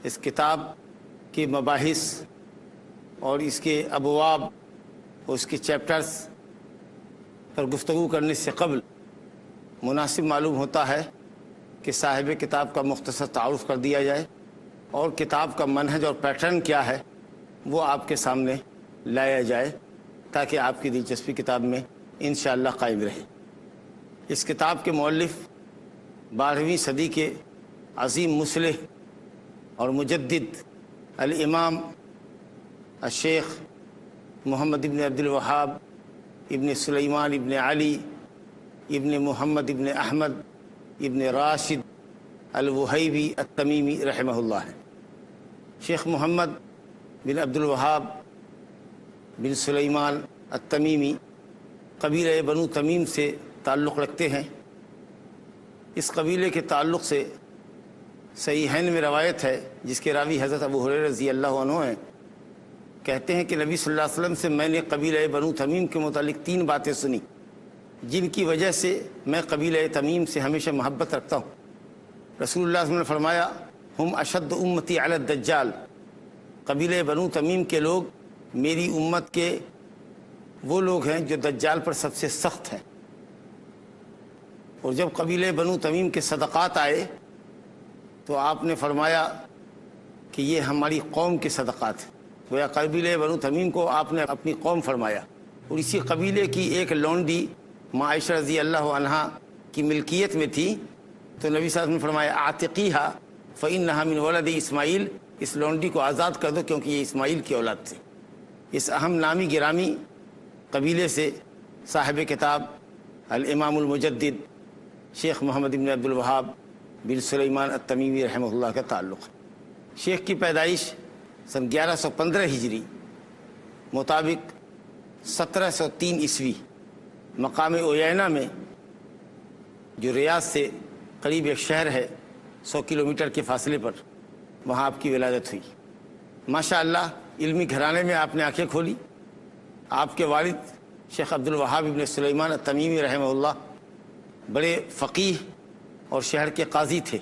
اس کتاب کے مباحث اور اس کے ابواب اور اس کے چیپٹرز پر گفتگو کرنے سے قبل مناسب معلوم ہوتا ہے کہ صاحب کتاب کا مختصر تعارف کر دیا جائے اور کتاب کا منہج اور پیٹرن کیا ہے وہ آپ کے سامنے لایا جائے تاکہ آپ کی دلچسپی کتاب میں انشاءاللہ قائم رہے۔ اس کتاب کے مؤلف 12ویں صدی کے عظیم مصلح اور مجدد الامام الشیخ محمد ابن عبد الوہاب ابن سلیمان ابن علی ابن محمد ابن احمد ابن راشد الوہیبی التمیمی رحمہ اللہ ہے۔ شیخ محمد بن عبد الوہاب بن سلیمان التمیمی قبیلہ بنو تمیم سے تعلق رکھتے ہیں۔ اس قبیلے کے تعلق سے صحیحین میں روایت ہے جس کے راوی حضرت ابو ہریرہ رضی اللہ عنہ ہیں، کہتے ہیں کہ نبی صلی اللہ علیہ وسلم سے میں نے قبیلہ بنو تمیم کے متعلق 3 باتیں سنی جن کی وجہ سے میں قبیلہ تمیم سے ہمیشہ محبت رکھتا ہوں۔ رسول اللہ صلی اللہ علیہ وسلم نے فرمایا ہم اشد امتی علی الدجال، قبیلہ بنو تمیم کے لوگ میری امت کے وہ لوگ ہیں جو دجال پر سب سے سخت ہیں۔ اور جب قبیلہ بنو تمیم کے صدقات آئے تو آپ نے فرمایا کہ یہ ہماری قوم کے صدقات ہیں، گویا قبیلہ بنو تمیم کو آپ نے اپنی قوم فرمایا۔ اور اسی قبیلے کی ایک لونڈی عائشہ رضی اللہ عنہا کی ملکیت میں تھی تو نبی صلی اللہ علیہ وسلم نے فرمایا اعتقیھا فإنھا من ولد اسماعیل، اس لونڈی کو آزاد کر دو کیونکہ یہ اسماعیل کی اولاد تھی۔ اس اہم نامی گرامی قبیلے سے صاحب کتاب الامام المجدد شیخ محمد بن عبد الوہاب بن سلیمان التمیمی رحمہ اللہ کا تعلق ہے۔ شیخ کی پیدائش سن 1115 ہجری مطابق 1703 عیسوی مقام اویینہ میں جو ریاض سے قریب ایک شہر ہے 100 کلومیٹر کے فاصلے پر، وہاں آپ کی ولادت ہوئی۔ ماشاءاللہ علمی گھرانے میں آپ نے آنکھیں کھولی۔ آپ کے والد شیخ عبد الوہاب ابن سلیمان التمیمی رحمہ اللہ بڑے فقیہ اور شہر کے قاضی تھے۔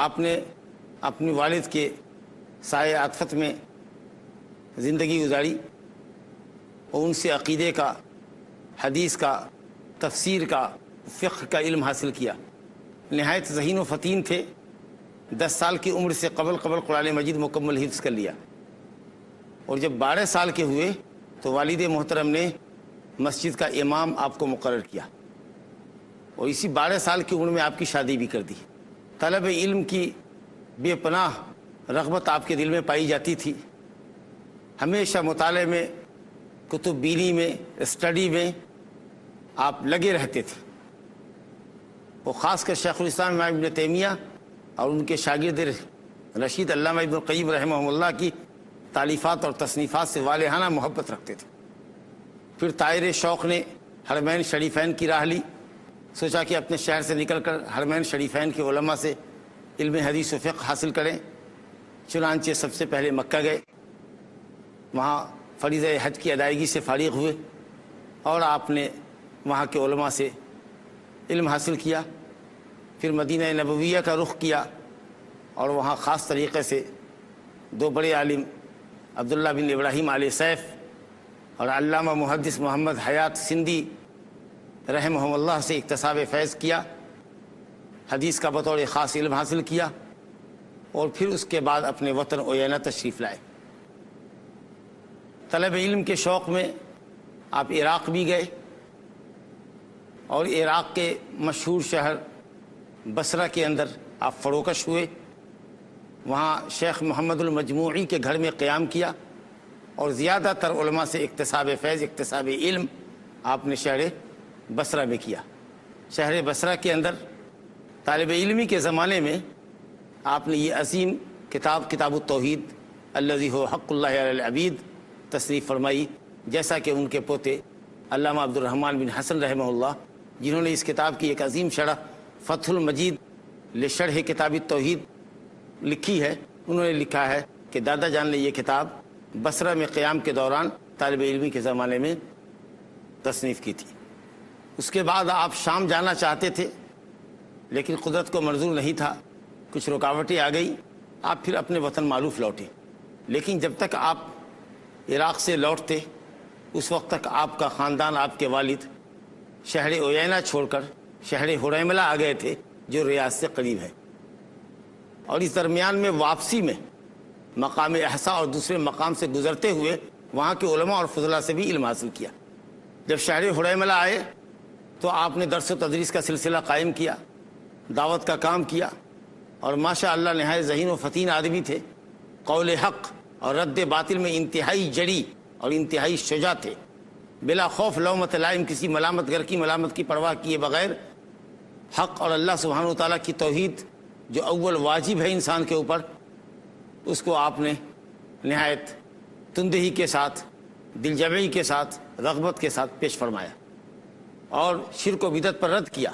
آپ نے اپنے والد کے سائے عاطفت میں زندگی گزاری اور ان سے عقیدے کا، حدیث کا، تفسیر کا، فقہ کا علم حاصل کیا۔ نہایت ذہین و فطین تھے۔ 10 سال کی عمر سے قبل قرآن مجید مکمل حفظ کر لیا، اور جب 12 سال کے ہوئے تو والد محترم نے مسجد کا امام آپ کو مقرر کیا، اور اسی 12 سال کی عمر میں آپ کی شادی بھی کر دی۔ طلب علم کی بے پناہ رغبت آپ کے دل میں پائی جاتی تھی۔ ہمیشہ مطالعے میں، کتب بینی میں، اسٹڈی میں آپ لگے رہتے تھے۔ وہ خاص کر شیخ الاسلام ابن تیمیہ اور ان کے شاگرد رشید علامہ ابن القیم رحمہ اللہ کی تالیفات اور تصنیفات سے والہانہ محبت رکھتے تھے۔ پھر طائر شوق نے حرمین شریفین کی راہ لی، سوچا کہ اپنے شہر سے نکل کر حرمین شریفین کے علماء سے علم حدیث و فقہ حاصل کریں۔ چنانچہ سب سے پہلے مکہ گئے، وہاں فریضہ حج کی ادائیگی سے فارغ ہوئے اور آپ نے وہاں کے علماء سے علم حاصل کیا۔ پھر مدینہ نبویہ کا رخ کیا اور وہاں خاص طریقے سے 2 بڑے عالم عبداللہ بن ابراہیم آل سیف اور علامہ محدث محمد حیات سندھی رحمہ اللہ سے اکتساب فیض کیا، حدیث کا بطور خاص علم حاصل کیا، اور پھر اس کے بعد اپنے وطن اویینہ تشریف لائے۔ طلب علم کے شوق میں آپ عراق بھی گئے اور عراق کے مشہور شہر بصرہ کے اندر آپ فروکش ہوئے۔ وہاں شیخ محمد المجموعی کے گھر میں قیام کیا اور زیادہ تر علماء سے اکتساب فیض، اکتساب علم آپ نے شہر بصرہ میں کیا۔ شہر بصرہ کے اندر طالب علمی کے زمانے میں آپ نے یہ عظیم کتاب التوحید الذی هو حق اللہ علی العبید تصنیف فرمائی، جیسا کہ ان کے پوتے علامہ عبد الرحمن بن حسن رحمہ اللہ، جنہوں نے اس کتاب کی ایک عظیم شرح فتح المجید لشرح کتاب التوحید لکھی ہے، انہوں نے لکھا ہے کہ دادا جان نے یہ کتاب بصرہ میں قیام کے دوران طالب علمی کے زمانے میں تصنیف کی تھی۔ اس کے بعد آپ شام جانا چاہتے تھے لیکن قدرت کو منظور نہیں تھا، کچھ رکاوٹیں آ گئی آپ پھر اپنے وطن معروف لوٹے، لیکن جب تک آپ عراق سے لوٹتے اس وقت تک آپ کا خاندان، آپ کے والد شہر عیینہ چھوڑ کر شہر حریملہ آ گئے تھے جو ریاض سے قریب ہے، اور اس درمیان میں واپسی میں مقام احسا اور دوسرے مقام سے گزرتے ہوئے وہاں کے علماء اور فضلاء سے بھی علم حاصل کیا۔ جب شہر حریملہ آئے تو آپ نے درس و تدریس کا سلسلہ قائم کیا، دعوت کا کام کیا، اور ماشاء اللہ نہایت ذہین و فتین آدمی تھے، قول حق اور رد باطل میں انتہائی جری اور انتہائی شجاع تھے، بلا خوف لومۃ لائم، کسی ملامت گر کی ملامت کی پرواہ کیے بغیر حق اور اللہ سبحانہ و تعالیٰ کی توحید جو اول واجب ہے انسان کے اوپر، اس کو آپ نے نہایت تندہی کے ساتھ، دل جمعی کے ساتھ، رغبت کے ساتھ پیش فرمایا، اور شرک و بدعت پر رد کیا۔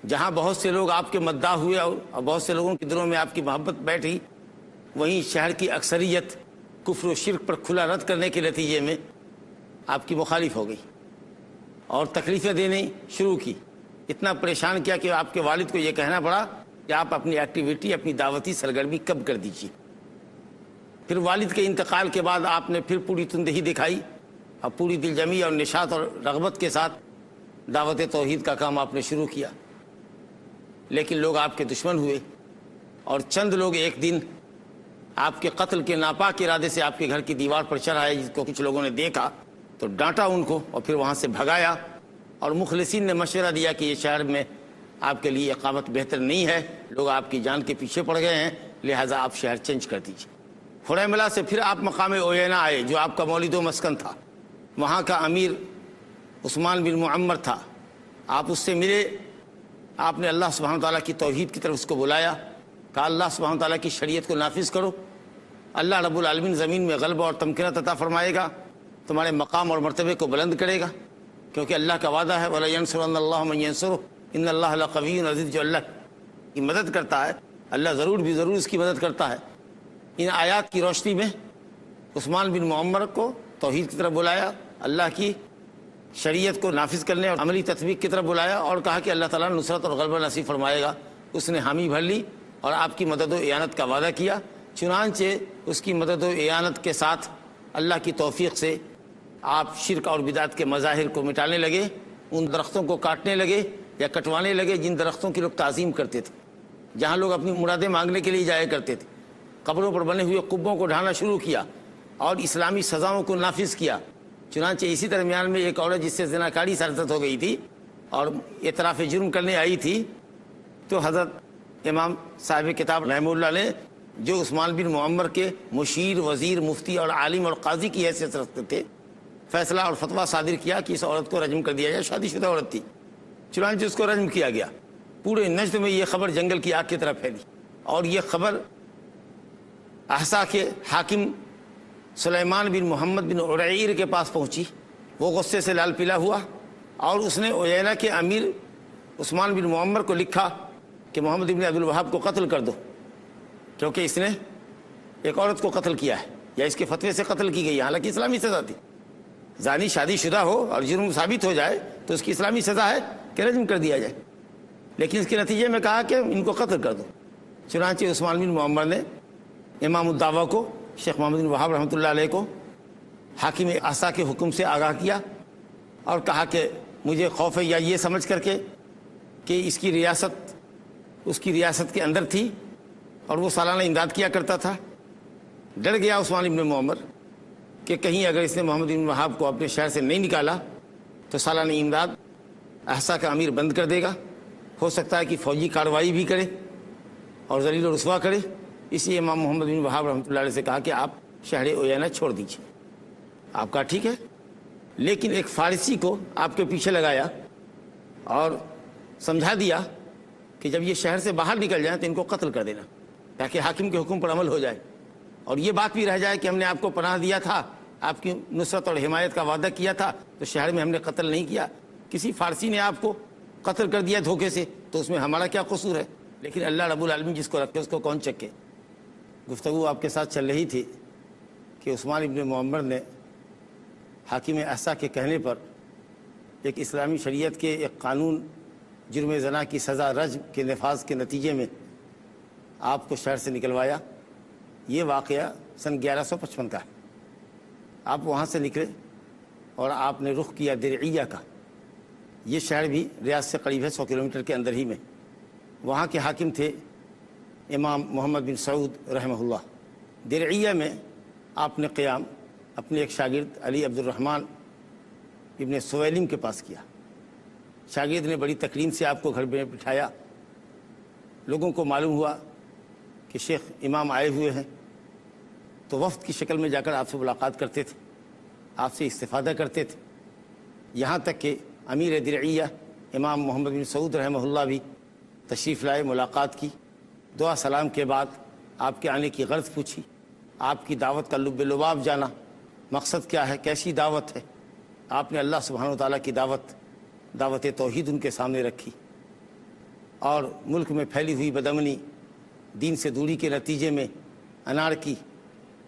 جہاں بہت سے لوگ آپ کے مداح ہوئے اور بہت سے لوگوں کے دلوں میں آپ کی محبت بیٹھی، وہیں شہر کی اکثریت کفر و شرک پر کھلا رد کرنے کے نتیجے میں آپ کی مخالف ہو گئی اور تکلیفیں دینے شروع کی، اتنا پریشان کیا کہ آپ کے والد کو یہ کہنا پڑا کہ آپ اپنی ایکٹیویٹی، اپنی دعوتی سرگرمی کم کر دیجیے۔ پھر والد کے انتقال کے بعد آپ نے پھر پوری تندہی دکھائی اور پوری دل جمی اور نشاط اور رغبت کے ساتھ دعوت توحید کا کام آپ نے شروع کیا، لیکن لوگ آپ کے دشمن ہوئے، اور چند لوگ ایک دن آپ کے قتل کے ناپاک ارادے سے آپ کے گھر کی دیوار پر چڑھ آئے، جس کو کچھ لوگوں نے دیکھا تو ڈانٹا ان کو اور پھر وہاں سے بھگایا، اور مخلصین نے مشورہ دیا کہ یہ شہر میں آپ کے لیے اقامت بہتر نہیں ہے، لوگ آپ کی جان کے پیچھے پڑ گئے ہیں، لہٰذا آپ شہر چینج کر دیجیے۔ حریملہ سے پھر آپ مقام عیینہ آئے جو آپ کا مولد و مسکن تھا، وہاں کا امیر عثمان بن معمر تھا، آپ اس سے ملے، آپ نے اللہ سبحانہ تعالیٰ کی توحید کی طرف اس کو بلایا، کہا اللہ سبحانہ تعالیٰ کی شریعت کو نافذ کرو، اللہ رب العالمین زمین میں غلبہ اور تمکنت عطا فرمائے گا، تمہارے مقام اور مرتبے کو بلند کرے گا، کیونکہ اللہ کا وعدہ ہے وَلَا يَنْصُرَنَّ اللَّهُ مَن يَنْصُرُهُ إِنَّ اللَّهَ لَقَوِيٌّ عَزِيزٌ، جو اللہ کی مدد کرتا ہے اللہ ضرور بھی ضرور اس کی مدد کرتا ہے۔ ان آیات کی روشنی میں عثمان بن معمر کو توحید کی طرف بلایا، اللہ کی شریعت کو نافذ کرنے اور عملی تطبیق کی طرف بلایا، اور کہا کہ اللہ تعالیٰ نصرت اور غلبہ نصیب فرمائے گا۔ اس نے حامی بھر لی اور آپ کی مدد و اعانت کا وعدہ کیا، چنانچہ اس کی مدد و اعانت کے ساتھ اللہ کی توفیق سے آپ شرک اور بدعت کے مظاہر کو مٹانے لگے، ان درختوں کو کاٹنے لگے یا کٹوانے لگے جن درختوں کی لوگ تعظیم کرتے تھے، جہاں لوگ اپنی مرادیں مانگنے کے لیے جایا کرتے تھے، قبروں پر بنے ہوئے قبوں کو ڈھانا شروع کیا اور اسلامی سزاؤں کو نافذ کیا۔ چنانچہ اسی درمیان میں ایک عورت جس سے زناکاری سرزد ہو گئی تھی اور اعتراف جرم کرنے آئی تھی، تو حضرت امام صاحب کتاب رحمہ اللہ نے، جو عثمان بن معمر کے مشیر، وزیر، مفتی اور عالم اور قاضی کی حیثیت رکھتے تھے، فیصلہ اور فتویٰ صادر کیا کہ اس عورت کو رجم کر دیا جائے، شادی شدہ عورت تھی، چنانچہ اس کو رجم کیا گیا۔ پورے نجد میں یہ خبر جنگل کی آگ کی طرح پھیلی، اور یہ خبر احسا کے حاکم سلیمان بن محمد بن عرعیر کے پاس پہنچی، وہ غصے سے لال پیلا ہوا اور اس نے عیینہ کے امیر عثمان بن معمر کو لکھا کہ محمد بن عبد الوہاب کو قتل کر دو، کیونکہ اس نے ایک عورت کو قتل کیا ہے یا اس کے فتوے سے قتل کی گئی ہے، حالانکہ اسلامی سزا تھی۔ زانی شادی شدہ ہو اور جرم ثابت ہو جائے تو اس کی اسلامی سزا ہے کہ رجم کر دیا جائے، لیکن اس کے نتیجے میں کہا کہ ان کو قتل کر دو۔ چنانچہ عثمان بن معمر نے امام الدعوہ کو، شیخ محمد بن وہاب رحمۃ اللہ علیہ کو، حاکم احسا کے حکم سے آگاہ کیا اور کہا کہ مجھے خوف ہے یا یہ سمجھ کر کے کہ اس کی ریاست اس کی ریاست کے اندر تھی اور وہ سالانہ امداد کیا کرتا تھا، ڈر گیا عثمان بن معمر کہ کہیں اگر اس نے محمد بن وہاب کو اپنے شہر سے نہیں نکالا تو سالانہ امداد احسا کا امیر بند کر دے گا، ہو سکتا ہے کہ فوجی کارروائی بھی کرے اور ذلیل و رسوا کرے۔ اس لیے امام محمد بن وہاب رحمۃ اللہ علیہ سے کہا کہ آپ شہر عیینہ چھوڑ دیجیے۔ آپ کہا ٹھیک ہے، لیکن ایک فارسی کو آپ کے پیچھے لگایا اور سمجھا دیا کہ جب یہ شہر سے باہر نکل جائیں تو ان کو قتل کر دینا، تاکہ حاکم کے حکم پر عمل ہو جائے اور یہ بات بھی رہ جائے کہ ہم نے آپ کو پناہ دیا تھا، آپ کی نصرت اور حمایت کا وعدہ کیا تھا، تو شہر میں ہم نے قتل نہیں کیا، کسی فارسی نے آپ کو قتل کر دیا دھوکے سے، تو اس میں ہمارا کیا قصور ہے؟ لیکن اللہ رب العالمین جس کو رکھے اس کو کون چکے۔ گفتگو آپ کے ساتھ چل رہی تھی کہ عثمان بن معمر نے حاکم احسا کے کہنے پر ایک اسلامی شریعت کے ایک قانون، جرم زنا کی سزا رجم کے نفاذ کے نتیجے میں آپ کو شہر سے نکلوایا، یہ واقعہ سن 1155 کا ہے۔ آپ وہاں سے نکلے اور آپ نے رخ کیا درعیہ کا، یہ شہر بھی ریاض سے قریب ہے، 100 کلومیٹر کے اندر ہی میں۔ وہاں کے حاکم تھے امام محمد بن سعود رحمہ اللہ۔ درعیہ میں آپ نے قیام اپنے ایک شاگرد علی عبد الرحمن ابن سویلم کے پاس کیا۔ شاگرد نے بڑی تکریم سے آپ کو گھر میں بٹھایا۔ لوگوں کو معلوم ہوا کہ شیخ امام آئے ہوئے ہیں، تو وفد کی شکل میں جا کر آپ سے ملاقات کرتے تھے، آپ سے استفادہ کرتے تھے، یہاں تک کہ امیر درعیہ امام محمد بن سعود رحمہ اللہ بھی تشریف لائے، ملاقات کی، دعا سلام کے بعد آپ کے آنے کی غرض پوچھی، آپ کی دعوت کا لب لباب جانا، مقصد کیا ہے، کیسی دعوت ہے۔ آپ نے اللہ سبحانہ وتعالیٰ کی دعوت توحید ان کے سامنے رکھی، اور ملک میں پھیلی ہوئی بدامنی، دین سے دوری کے نتیجے میں انارکی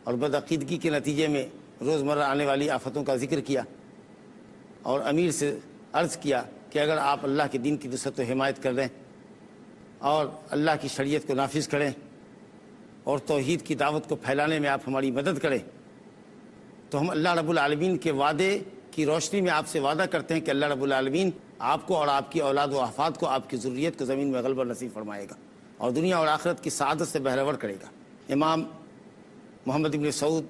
اور بدعقیدگی کے نتیجے میں روزمرہ آنے والی آفتوں کا ذکر کیا، اور امیر سے عرض کیا کہ اگر آپ اللہ کے دین کی نصرت و حمایت کر رہے ہیں اور اللہ کی شریعت کو نافذ کریں اور توحید کی دعوت کو پھیلانے میں آپ ہماری مدد کریں، تو ہم اللہ رب العالمین کے وعدے کی روشنی میں آپ سے وعدہ کرتے ہیں کہ اللہ رب العالمین آپ کو اور آپ کی اولاد و احفاد کو، آپ کی ذریت کو زمین میں غلبہ نصیب فرمائے گا اور دنیا اور آخرت کی سعادت سے بہرور کرے گا۔ امام محمد بن سعود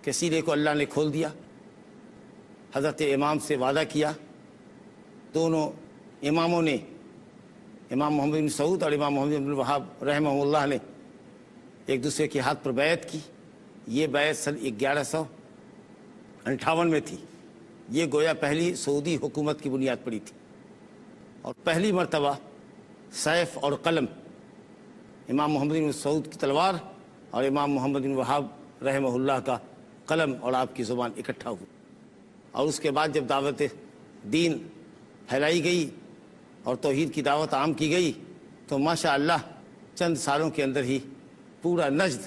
کے سینے کو اللہ نے کھول دیا، حضرت امام سے وعدہ کیا۔ دونوں اماموں نے، امام محمد بن سعود اور امام محمد بن وہاب رحمہ اللہ نے ایک دوسرے کے ہاتھ پر بیعت کی۔ یہ بیعت سن 1158 میں تھی۔ یہ گویا پہلی سعودی حکومت کی بنیاد پڑی تھی، اور پہلی مرتبہ سیف اور قلم، امام محمد بن سعود کی تلوار اور امام محمد بن وہاب رحمہ اللہ کا قلم اور آپ کی زبان اکٹھا ہوئی۔ اور اس کے بعد جب دعوت دین پھیلائی گئی اور توحید کی دعوت عام کی گئی، تو ماشاء اللہ چند سالوں کے اندر ہی پورا نجد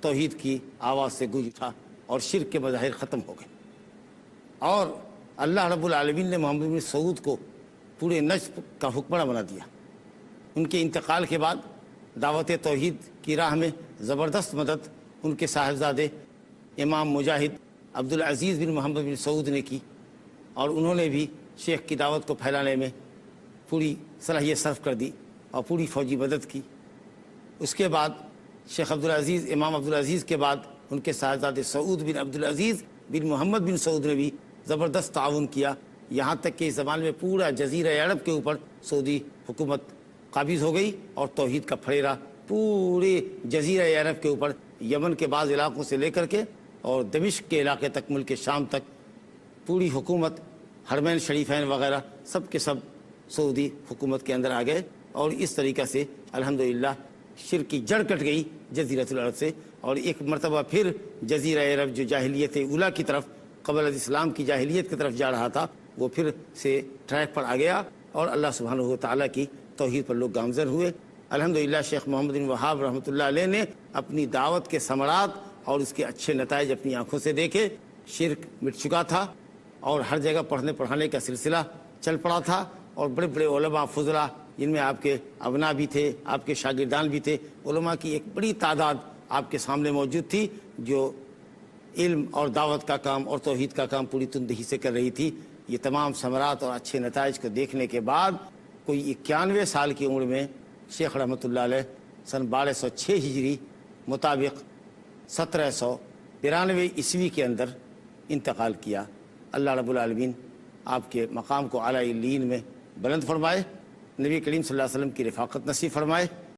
توحید کی آواز سے گونج اٹھا اور شرک کے مظاہر ختم ہو گئے، اور اللہ رب العالمین نے محمد بن سعود کو پورے نجد کا حکمراں بنا دیا۔ ان کے انتقال کے بعد دعوت توحید کی راہ میں زبردست مدد ان کے صاحبزادے امام مجاہد عبدالعزیز بن محمد بن سعود نے کی، اور انہوں نے بھی شیخ کی دعوت کو پھیلانے میں پوری صلاحیت صرف کر دی اور پوری فوجی مدد کی۔ اس کے بعد شیخ عبدالعزیز، امام عبدالعزیز کے بعد ان کے صاحبزادے سعود بن عبدالعزیز بن محمد بن سعود نے بھی زبردست تعاون کیا، یہاں تک کہ اس زمان میں پورا جزیرہ عرب کے اوپر سعودی حکومت قابض ہو گئی، اور توحید کا پھریرا پورے جزیرہ عرب کے اوپر، یمن کے بعض علاقوں سے لے کر کے اور دمشق کے علاقے تک، ملک شام تک پوری حکومت، حرمین شریفین وغیرہ سب کے سب سعودی حکومت کے اندر آ گئے، اور اس طریقہ سے الحمدللہ شرک کی جڑ کٹ گئی جزیرۃ العرب سے، اور ایک مرتبہ پھر جزیرہ عرب جو جاہلیت اولیٰ کی طرف، قبل از اسلام کی جاہلیت کی طرف جا رہا تھا، وہ پھر سے ٹریک پر آ گیا، اور اللہ سبحانہ و تعالیٰ کی توحید پر لوگ گامزن ہوئے۔ الحمدللہ شیخ محمد بن وہاب رحمۃ اللہ علیہ نے اپنی دعوت کے ثمرات اور اس کے اچھے نتائج اپنی آنکھوں سے دیکھے۔ شرک مٹ چکا تھا، اور ہر جگہ پڑھنے پڑھانے کا سلسلہ چل پڑا تھا، اور بڑے بڑے علماء فضلاء، جن میں آپ کے ابنا بھی تھے، آپ کے شاگردان بھی تھے، علماء کی ایک بڑی تعداد آپ کے سامنے موجود تھی، جو علم اور دعوت کا کام اور توحید کا کام پوری تندہی سے کر رہی تھی۔ یہ تمام ثمرات اور اچھے نتائج کو دیکھنے کے بعد کوئی 91 سال کی عمر میں شیخ رحمۃ اللہ علیہ سن 1206 ہجری مطابق 1792 عیسوی کے اندر انتقال کیا۔ اللہ رب العالمین آپ کے مقام کو اعلیٰ علیین میں بلند فرمائے، نبی کریم صلی اللہ علیہ وسلم کی رفاقت نصیب فرمائے،